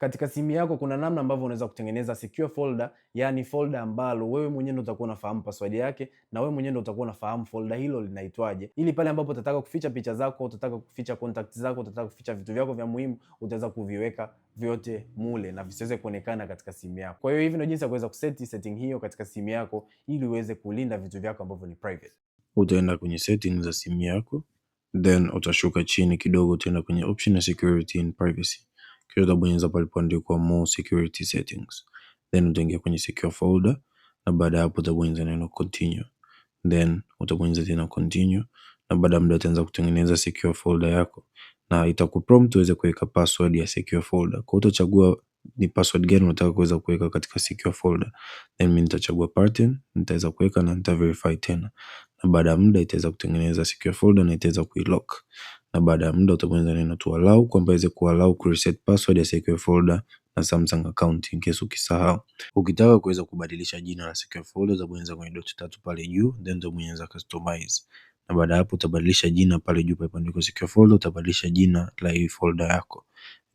Katika simu yako kuna namna ambavyo unaweza kutengeneza secure folder, yani folder ambalo wewe mwenyewe ndio utakuwa unafahamu password yake na wewe mwenyewe ndio utakuwa unafahamu folder hilo linaitwaje, ili pale ambapo utataka kuficha picha zako, utataka kuficha contacts zako, utataka kuficha vitu vyako vya muhimu, utaweza kuviweka vyote mule na visiweze kuonekana katika simu yako. Kwa hiyo hivi ndio jinsi ya kuweza kuseti setting hiyo katika simu yako ili uweze kulinda vitu vyako ambavyo ni private. Utaenda kwenye settings za simu yako, then utashuka chini kidogo, utaenda kwenye option ya security and privacy. Kisha utabonyeza palipoandikwa more security settings, then utaingia kwenye secure folder, na baada ya hapo utabonyeza neno continue, then utabonyeza tena continue, na baada ya muda utaanza kutengeneza secure folder yako, na itakuprompt uweze kuweka password ya secure folder. Kwa hiyo utachagua ni password gani unataka kuweza kuweka katika secure folder, then mimi nitachagua pattern, nitaweza kuweka na nita verify tena, na baada ya muda itaweza kutengeneza secure folder na itaweza kuilock, na baada ya muda utabonyeza neno to allow kwamba iweze kuallow ku reset password ya secure folder na Samsung account in case ukisahau. Ukitaka kuweza kubadilisha jina la secure folder utabonyeza kwenye dot tatu pale juu, then utabonyeza customize, na baada hapo utabadilisha jina pale juu palipoandikwa secure folder, utabadilisha jina la hii folder yako.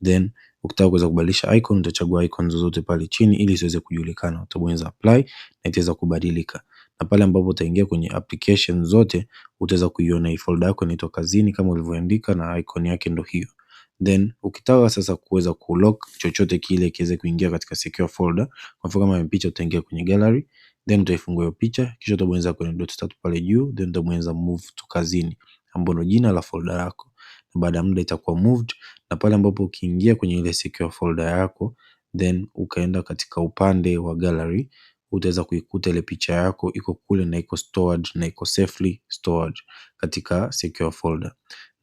Then ukitaka kuweza kubadilisha icon utachagua icon zozote pale chini ili ziweze kujulikana, utabonyeza apply na itaweza kubadilika, na pale ambapo utaingia kwenye application zote utaweza kuiona hii folder yako inaitwa kazini kama ulivyoandika na icon yake ndo hiyo. Then ukitaka sasa kuweza kulock chochote kile kiweze kuingia katika secure folder, kwa mfano kama picha, utaingia kwenye gallery, then utaifungua hiyo picha, kisha utabonyeza kwenye dot tatu pale juu, then utabonyeza move to kazini ambapo ndo jina la folder yako, na baada ya muda itakuwa moved. Na pale ambapo ukiingia kwenye ile secure folder yako, then ukaenda katika upande wa gallery, utaweza kuikuta ile picha yako iko kule na iko stored na iko safely stored katika secure folder.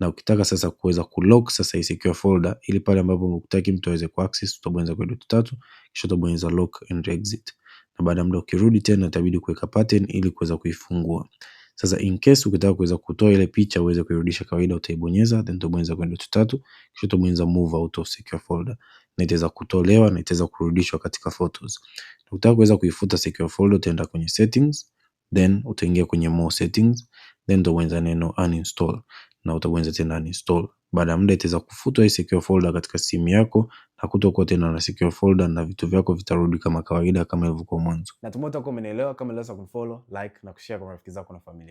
Na ukitaka sasa kuweza kulock sasa hii secure folder, ili pale ambapo hutaki mtu aweze kuaccess, utabonyeza kwa dot tatu kisha utabonyeza lock and exit, na baada ya muda ukirudi tena itabidi kuweka pattern ili kuweza kuifungua. Sasa in case ukitaka kuweza kutoa ile picha uweze kuirudisha kawaida, utaibonyeza then utabonyeza kwa dot tatu kisha utabonyeza move out of secure folder, na itaweza kutolewa na itaweza kurudishwa katika photos. Ukitaka kuweza kuifuta secure folder utaenda kwenye settings, then utaingia kwenye more settings, then utabonyeza neno uninstall na utabonyeza tena uninstall. Baada ya muda itaweza kufuta hii secure folder katika simu yako na kutokuwa tena na secure folder, na vitu vyako vitarudi kama kawaida kama ilivyokuwa mwanzo. Natumai utakuwa umeelewa. Kama unaweza kufollow, like na kushare kwa marafiki zako na familia.